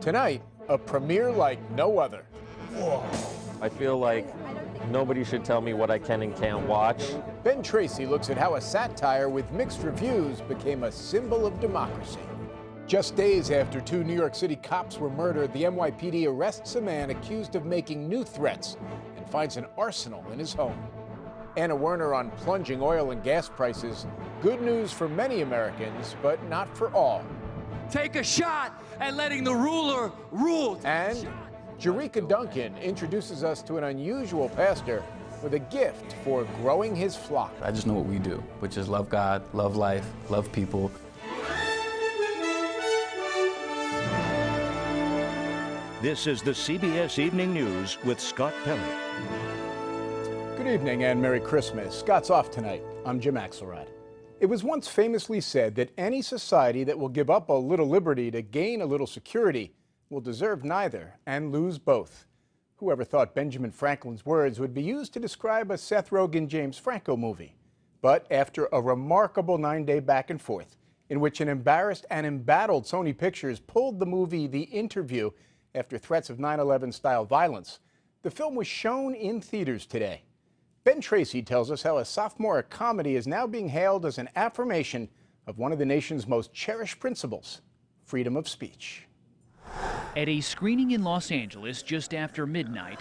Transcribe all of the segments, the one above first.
Tonight, a premiere like no other. Whoa. I feel like nobody should tell me what I can and can't watch. Ben Tracy looks at how a satire with mixed reviews became a symbol of democracy. Just days after 2 New York City cops were murdered, the NYPD arrests a man accused of making new threats and finds an arsenal in his home. Anna Werner on plunging oil and gas prices. Good news for many Americans, but not for all. Take a shot at letting the ruler rule. And Eureka Duncan introduces us to an unusual pastor with a gift for growing his flock. I just know what we do, which is love God, love life, love people. This is the CBS Evening News with Scott Pelley. Good evening and Merry Christmas. Scott's off tonight. I'm Jim Axelrod. It was once famously said that any society that will give up a little liberty to gain a little security will deserve neither and lose both. Whoever thought Benjamin Franklin's words would be used to describe a Seth Rogen, James Franco movie. But after a remarkable 9-day back and forth, in which an embarrassed and embattled Sony Pictures pulled the movie The Interview after threats of 9/11 style violence, the film was shown in theaters today. Ben Tracy tells us how a sophomore comedy is now being hailed as an affirmation of one of the nation's most cherished principles, freedom of speech. At a screening in Los Angeles just after midnight,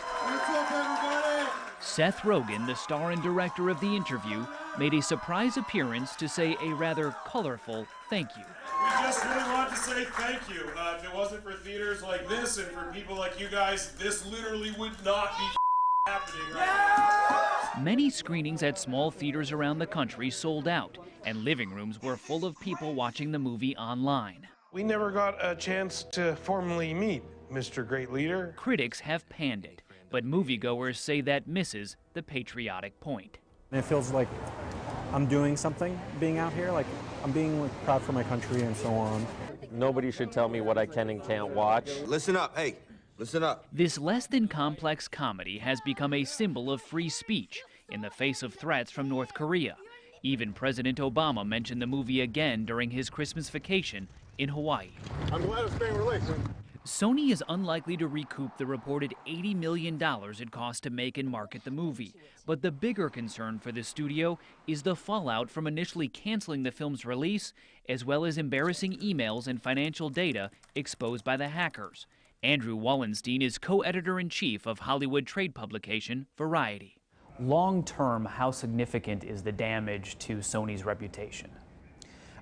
Seth Rogen, the star and director of The Interview, made a surprise appearance to say a rather colorful thank you. We just really want to say thank you. If it wasn't for theaters like this and for people like you guys, this literally would not be happening right now. Many screenings at small theaters around the country sold out, and living rooms were full of people watching the movie online. We never got a chance to formally meet Mr. Great Leader. Critics have panned it, but moviegoers say that misses the patriotic point. It feels like I'm doing something being out here, like I'm being proud for my country and so on. Nobody should tell me what I can and can't watch. Listen up, hey. Listen up. This less than complex comedy has become a symbol of free speech in the face of threats from North Korea. Even President Obama mentioned the movie again during his Christmas vacation in Hawaii. I'm glad it's being released. Sony is unlikely to recoup the reported $80 million it cost to make and market the movie. But the bigger concern for the studio is the fallout from initially canceling the film's release, as well as embarrassing emails and financial data exposed by the hackers. Andrew Wallenstein is co-editor-in-chief of Hollywood trade publication Variety. Long term, how significant is the damage to Sony's reputation?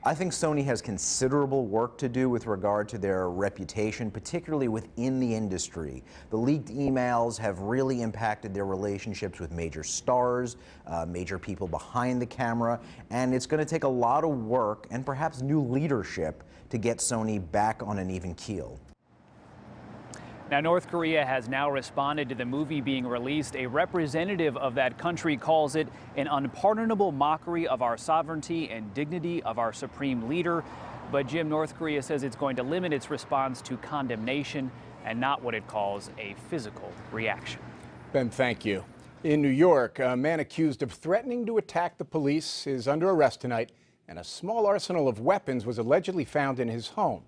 I think Sony has considerable work to do with regard to their reputation, particularly within the industry. The leaked emails have really impacted their relationships with major stars, major people behind the camera, and it's going to take a lot of work and perhaps new leadership to get Sony back on an even keel. Now, North Korea has now responded to the movie being released. A representative of that country calls it an unpardonable mockery of our sovereignty and dignity of our supreme leader. But Jim, North Korea says it's going to limit its response to condemnation and not what it calls a physical reaction. Ben, thank you. In New York, a man accused of threatening to attack the police is under arrest tonight, and a small arsenal of weapons was allegedly found in his home.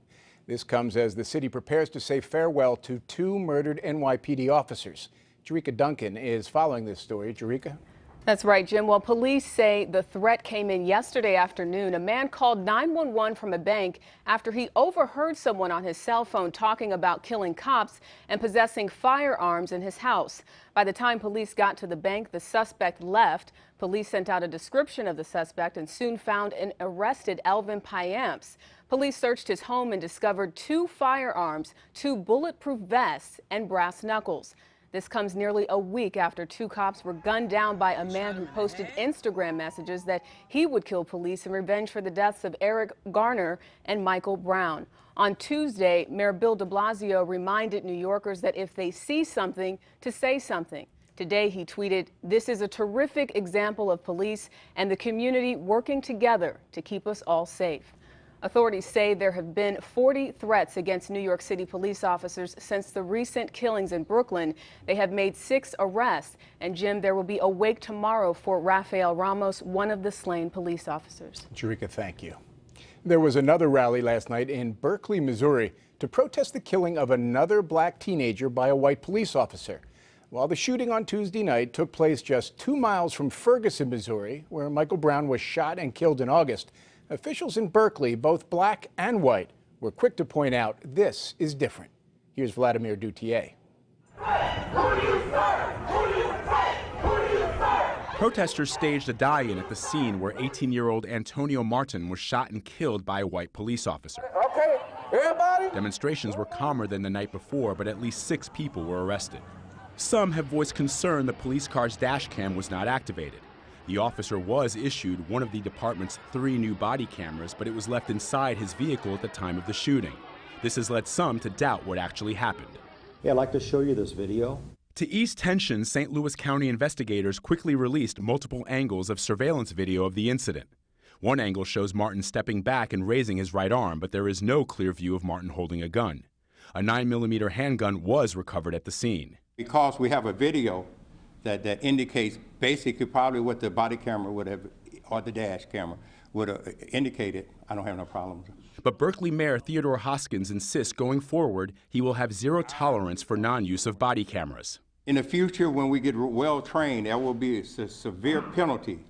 This comes as the city prepares to say farewell to 2 murdered NYPD officers. Eureka Duncan is following this story. Eureka? That's right, Jim. Well, police say the threat came in yesterday afternoon. A man called 911 from a bank after he overheard someone on his cell phone talking about killing cops and possessing firearms in his house. By the time police got to the bank, the suspect left. Police sent out a description of the suspect and soon found and arrested Elvin Piamps. Police searched his home and discovered 2 firearms, 2 bulletproof vests, and brass knuckles. This comes nearly a week after 2 cops were gunned down by a man who posted Instagram messages that he would kill police in revenge for the deaths of Eric Garner and Michael Brown. On Tuesday, Mayor Bill de Blasio reminded New Yorkers that if they see something, to say something. Today, he tweeted, "This is a terrific example of police and the community working together to keep us all safe." Authorities say there have been 40 threats against New York City police officers since the recent killings in Brooklyn. They have made 6 arrests. And Jim, there will be a wake tomorrow for Rafael Ramos, one of the slain police officers. Eureka, thank you. There was another rally last night in Berkeley, Missouri, to protest the killing of another black teenager by a white police officer. While the shooting on Tuesday night took place just 2 miles from Ferguson, Missouri, where Michael Brown was shot and killed in August, officials in Berkeley, both black and white, were quick to point out this is different. Here's Vladimir Duthier. Protesters staged a die-in at the scene where 18-year-old Antonio Martin was shot and killed by a white police officer. Okay, everybody. Demonstrations were calmer than the night before, but at least 6 people were arrested. Some have voiced concern the police car's dash cam was not activated. The officer was issued one of the department's 3 new body cameras, but it was left inside his vehicle at the time of the shooting. This has led some to doubt what actually happened. Yeah, I'd like to show you this video. To ease tension, St. Louis County investigators quickly released multiple angles of surveillance video of the incident. One angle shows Martin stepping back and raising his right arm, but there is no clear view of Martin holding a gun. A 9mm handgun was recovered at the scene. Because we have a video that indicates basically probably what the body camera would have, or the dash camera would have indicated, I don't have no problems. But Berkeley Mayor Theodore Hoskins insists going forward he will have zero tolerance for non-use of body cameras. In the future, when we get well trained, there will be a severe penalty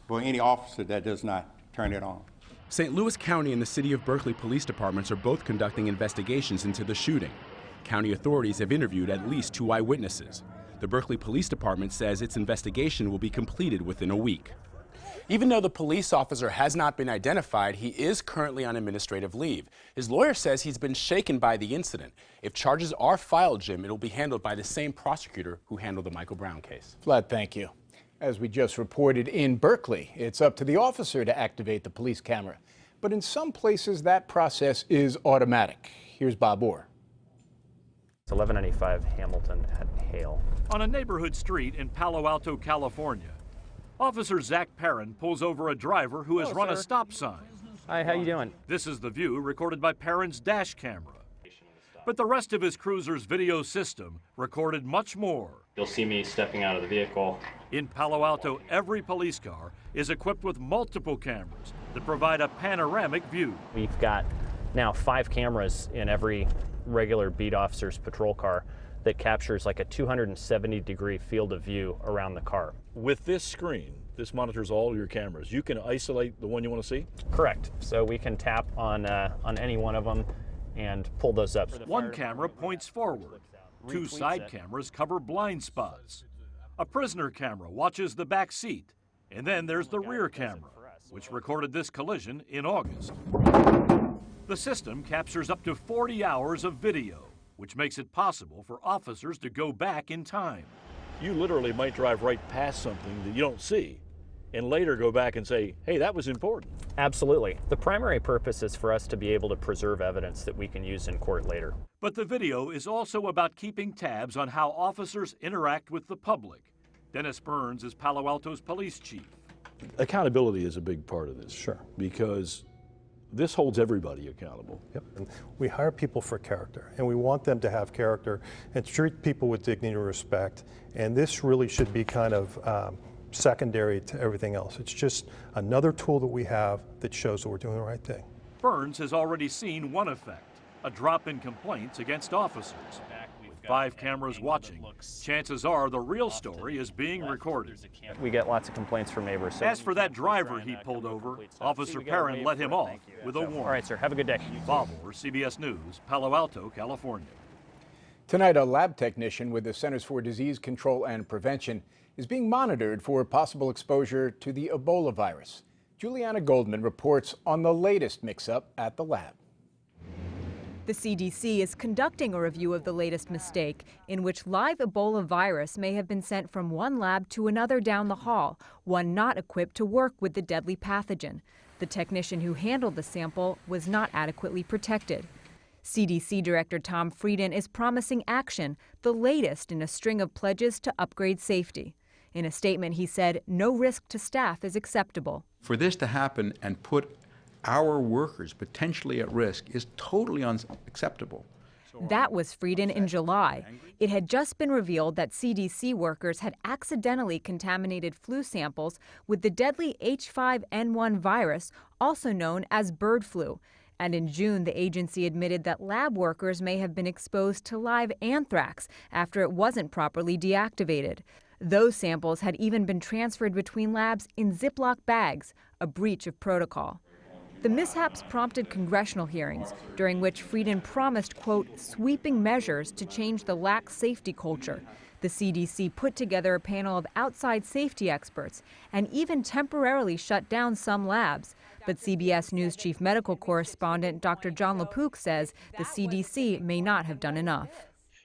for any officer that does not turn it on. St. Louis County and the City of Berkeley police departments are both conducting investigations into the shooting. County authorities have interviewed at least 2 eyewitnesses. The Berkeley Police Department says its investigation will be completed within a week. Even though the police officer has not been identified, he is currently on administrative leave. His lawyer says he's been shaken by the incident. If charges are filed, Jim, it will be handled by the same prosecutor who handled the Michael Brown case. Vlad, thank you. As we just reported in Berkeley, it's up to the officer to activate the police camera. But in some places, that process is automatic. Here's Bob Orr. It's 1195 Hamilton at Hale. On a neighborhood street in Palo Alto, California, Officer Zach Perrin pulls over a driver who has run a stop sign. Hi, how you doing? This is the view recorded by Perrin's dash camera. But the rest of his cruiser's video system recorded much more. You'll see me stepping out of the vehicle. In Palo Alto, every police car is equipped with multiple cameras that provide a panoramic view. We've got now 5 cameras in every regular beat officer's patrol car that captures like a 270-degree field of view around the car. With this screen, this monitors all your cameras. You can isolate the one you want to see? Correct. So we can tap on any one of them and pull those up. One camera points forward. 2 side cameras cover blind spots. A prisoner camera watches the back seat. And then there's the rear camera, which recorded this collision in August. The system captures up to 40 hours of video, which makes it possible for officers to go back in time. You literally might drive right past something that you don't see and later go back and say, hey, that was important. Absolutely. The primary purpose is for us to be able to preserve evidence that we can use in court later. But the video is also about keeping tabs on how officers interact with the public. Dennis Burns is Palo Alto's police chief. Accountability is a big part of this. Sure. Because this holds everybody accountable. Yep. And we hire people for character, and we want them to have character and treat people with dignity and respect. And this really should be kind of secondary to everything else. It's just another tool that we have that shows that we're doing the right thing. Burns has already seen one effect, a drop in complaints against officers. With 5 cameras watching, chances are the real story is being recorded. We get lots of complaints from neighbors. As for that driver he pulled over, Officer Perrin let him off with a warning. All right, sir. Have a good day. Bob Orr, CBS News, Palo Alto, California. Tonight, a lab technician with the Centers for Disease Control and Prevention is being monitored for possible exposure to the Ebola virus. Juliana Goldman reports on the latest mix-up at the lab. The CDC is conducting a review of the latest mistake, in which live Ebola virus may have been sent from one lab to another down the hall, one not equipped to work with the deadly pathogen. The technician who handled the sample was not adequately protected. CDC Director Tom Frieden is promising action, the latest in a string of pledges to upgrade safety. In a statement, he said, no risk to staff is acceptable. For this to happen and put our workers potentially at risk is totally unacceptable. That was Frieden in July. It had just been revealed that CDC workers had accidentally contaminated flu samples with the deadly H5N1 virus, also known as bird flu. And in June, the agency admitted that lab workers may have been exposed to live anthrax after it wasn't properly deactivated. Those samples had even been transferred between labs in Ziploc bags, a breach of protocol. The mishaps prompted congressional hearings, during which Frieden promised, quote, sweeping measures to change the lax safety culture. The CDC put together a panel of outside safety experts and even temporarily shut down some labs. But CBS News chief medical correspondent Dr. John LaPook says the CDC may not have done enough.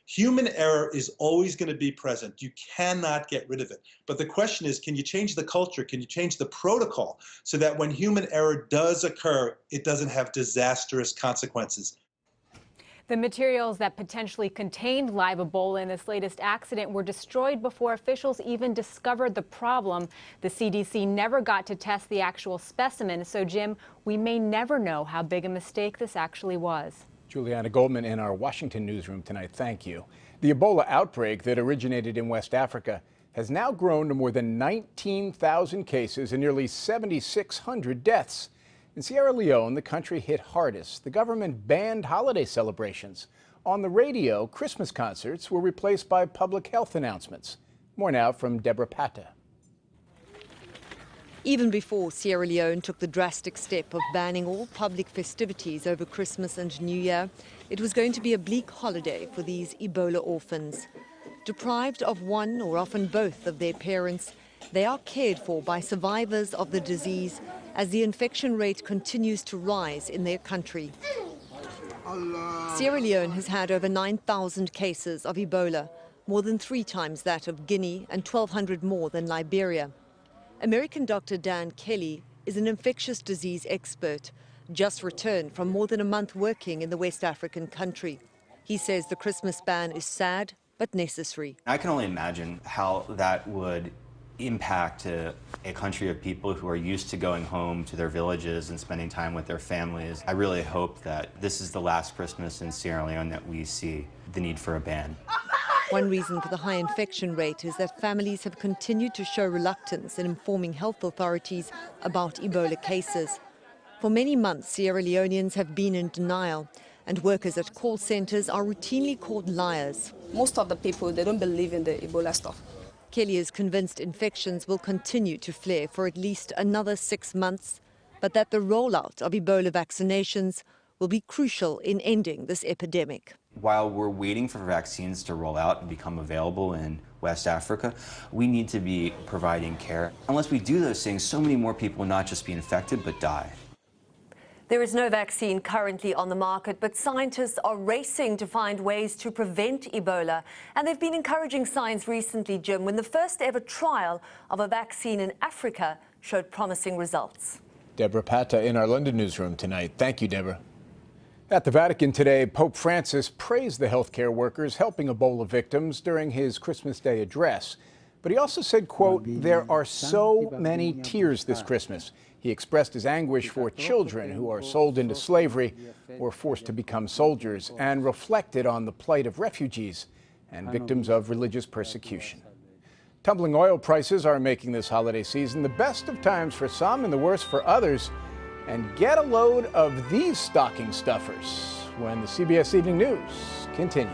Human error is always going to be present. You cannot get rid of it. But the question is, can you change the culture? Can you change the protocol so that when human error does occur, it doesn't have disastrous consequences? The materials that potentially contained live Ebola in this latest accident were destroyed before officials even discovered the problem. The CDC never got to test the actual specimen. So, Jim, we may never know how big a mistake this actually was. Juliana Goldman in our Washington newsroom tonight. Thank you. The Ebola outbreak that originated in West Africa has now grown to more than 19,000 cases and nearly 7,600 deaths. In Sierra Leone, the country hit hardest. The government banned holiday celebrations. On the radio, Christmas concerts were replaced by public health announcements. More now from Deborah Pata. Even before Sierra Leone took the drastic step of banning all public festivities over Christmas and New Year, it was going to be a bleak holiday for these Ebola orphans. Deprived of one or often both of their parents, they are cared for by survivors of the disease as the infection rate continues to rise in their country. Sierra Leone has had over 9,000 cases of Ebola, more than 3 times that of Guinea and 1,200 more than Liberia. American Dr. Dan Kelly is an infectious disease expert, just returned from more than a month working in the West African country. He says the Christmas ban is sad but necessary. I can only imagine how that would impact a country of people who are used to going home to their villages and spending time with their families. I really hope that this is the last Christmas in Sierra Leone that we see the need for a ban. One reason for the high infection rate is that families have continued to show reluctance in informing health authorities about Ebola cases. For many months, Sierra Leoneans have been in denial, and workers at call centres are routinely called liars. Most of the people, they don't believe in the Ebola stuff. Kelly is convinced infections will continue to flare for at least another 6 months, but that the rollout of Ebola vaccinations will be crucial in ending this epidemic. While we're waiting for vaccines to roll out and become available in West Africa, we need to be providing care. Unless we do those things, so many more people will not just be infected, but die. There is no vaccine currently on the market, but scientists are racing to find ways to prevent Ebola. And they've been encouraging science recently, Jim, when the first ever trial of a vaccine in Africa showed promising results. Deborah Pata in our London newsroom tonight. Thank you, Deborah. At the Vatican today, Pope Francis praised the healthcare workers helping Ebola victims during his Christmas Day address. But he also said, quote, there are so many tears this Christmas. He expressed his anguish for children who are sold into slavery or forced to become soldiers and reflected on the plight of refugees and victims of religious persecution. Tumbling oil prices are making this holiday season the best of times for some and the worst for others. And get a load of these stocking stuffers when the CBS Evening News continues.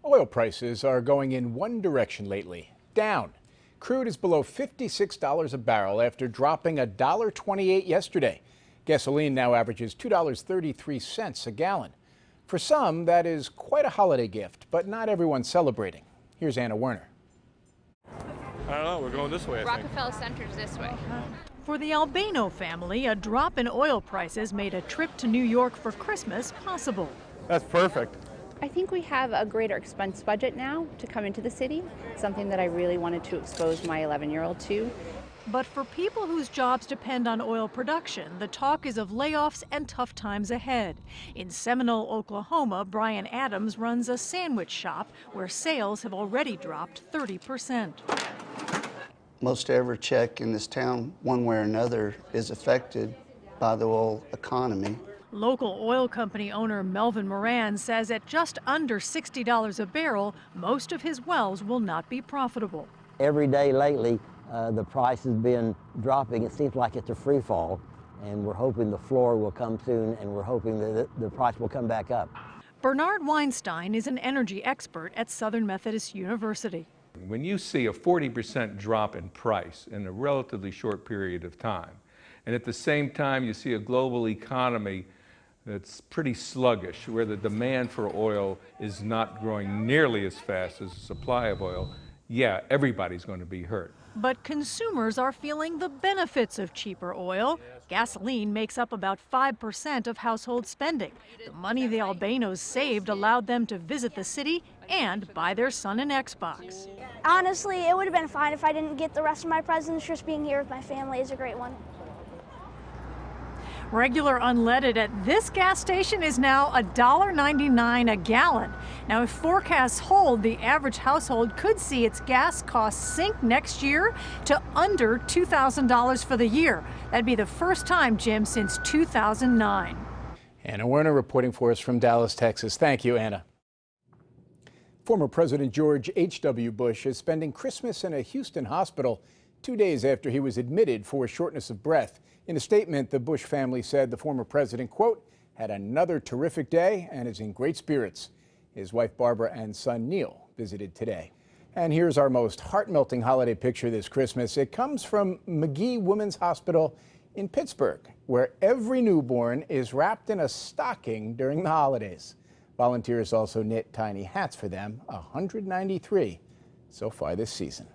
Oil prices are going in one direction lately, down. Crude is below $56 a barrel after dropping $1.28 yesterday. Gasoline now averages $2.33 a gallon. For some, that is quite a holiday gift, but not everyone's celebrating. Here's Anna Werner. I don't know, we're going this way, I think. Rockefeller Center's this way. For the Albano family, a drop in oil prices made a trip to New York for Christmas possible. That's perfect. I think we have a greater expense budget now to come into the city, something that I really wanted to expose my 11-year-old to. But for people whose jobs depend on oil production, the talk is of layoffs and tough times ahead. In Seminole, Oklahoma, Brian Adams runs a sandwich shop where sales have already dropped 30%. Most every check in this town, one way or another, is affected by the oil economy. Local oil company owner Melvin Moran says at just under $60 a barrel, most of his wells will not be profitable. Every day lately, the price has been dropping. It seems like it's a free fall, and we're hoping the floor will come soon, and we're hoping that the price will come back up. Bernard Weinstein is an energy expert at Southern Methodist University. When you see a 40% drop in price in a relatively short period of time, and at the same time you see a global economy that's pretty sluggish, where the demand for oil is not growing nearly as fast as the supply of oil, yeah, everybody's going to be hurt. But consumers are feeling the benefits of cheaper oil. Gasoline makes up about 5% of household spending. The money the Albanos saved allowed them to visit the city and buy their son an Xbox. Honestly, it would have been fine if I didn't get the rest of my presents. Just being here with my family is a great one. Regular unleaded at this gas station is now $1.99 a gallon. Now, if forecasts hold, the average household could see its gas costs sink next year to under $2,000 for the year. That'd be the first time, Jim, since 2009. Anna Werner reporting for us from Dallas, Texas. Thank you, Anna. Former President George H.W. Bush is spending Christmas in a Houston hospital 2 days after he was admitted for shortness of breath. In a statement, the Bush family said the former president, quote, had another terrific day and is in great spirits. His wife Barbara and son Neil visited today. And here's our most heart-melting holiday picture this Christmas. It comes from McGee Women's Hospital in Pittsburgh, where every newborn is wrapped in a stocking during the holidays. Volunteers also knit tiny hats for them, 193 so far this season.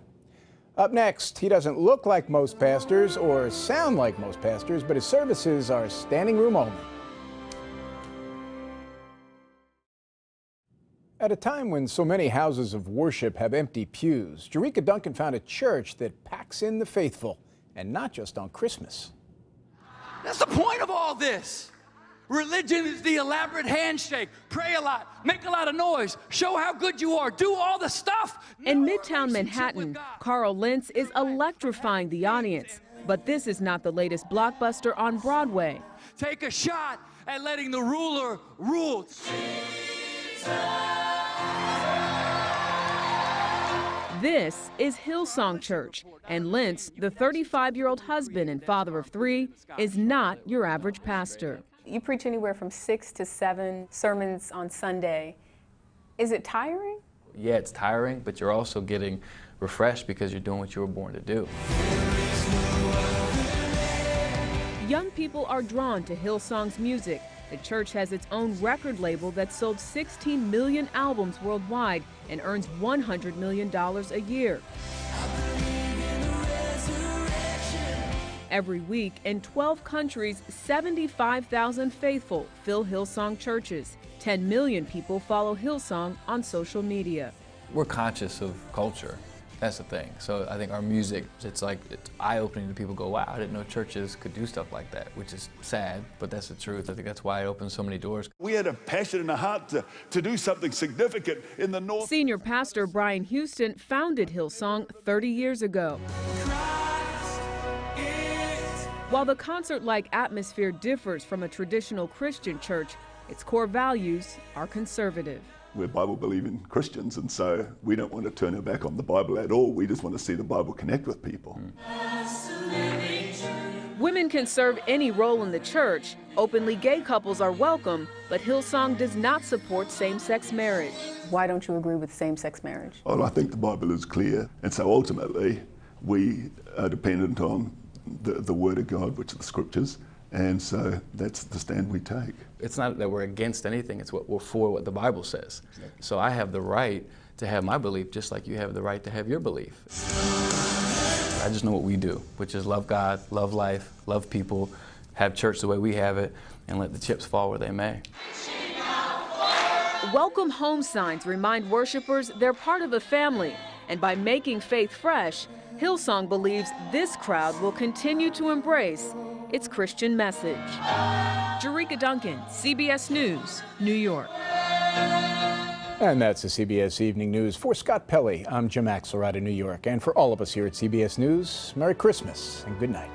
Up next, he doesn't look like most pastors or sound like most pastors, but his services are standing room only. At a time when so many houses of worship have empty pews, Jerika Duncan found a church that packs in the faithful, and not just on Christmas. That's the point of all this. Religion is the elaborate handshake. Pray a lot, make a lot of noise, show how good you are, do all the stuff. In Midtown Manhattan, Carl Lentz is electrifying the audience. But this is not the latest blockbuster on Broadway. Take a shot at letting the ruler rule. This is Hillsong Church, and Lentz, the 35-year-old husband and father of 3, is not your average pastor. You preach anywhere from 6 to 7 sermons on Sunday. Is it tiring? Yeah, it's tiring, but you're also getting refreshed because you're doing what you were born to do. Young people are drawn to Hillsong's music. The church has its own record label that sold 16 million albums worldwide and earns $100 million a year. Every week, in 12 countries, 75,000 faithful fill Hillsong churches. 10 million people follow Hillsong on social media. We're conscious of culture. That's the thing. So I think our music, it's eye-opening to people. Go, wow, I didn't know churches could do stuff like that, which is sad, but that's the truth. I think that's why it opens so many doors. We had a passion and a heart to do something significant in the North. Senior pastor Brian Houston founded Hillsong 30 years ago. While the concert-like atmosphere differs from a traditional Christian church, its core values are conservative. We're Bible-believing Christians, and so we don't want to turn our back on the Bible at all. We just want to see the Bible connect with people. Women can serve any role in the church. Openly gay couples are welcome, but Hillsong does not support same-sex marriage. Why don't you agree with same-sex marriage? Well, I think the Bible is clear, and so ultimately we are dependent on the Word of God, which are the Scriptures, and so that's the stand we take. It's not that we're against anything, it's what we're for what the Bible says. So I have the right to have my belief just like you have the right to have your belief. I just know what we do, which is love God, love life, love people, have church the way we have it, and let the chips fall where they may. Welcome home signs remind worshipers they're part of a family, and by making faith fresh, Hillsong believes this crowd will continue to embrace its Christian message. Jerika Duncan, CBS News, New York. And that's the CBS Evening News. For Scott Pelley, I'm Jim Axelrod in New York. And for all of us here at CBS News, Merry Christmas and good night.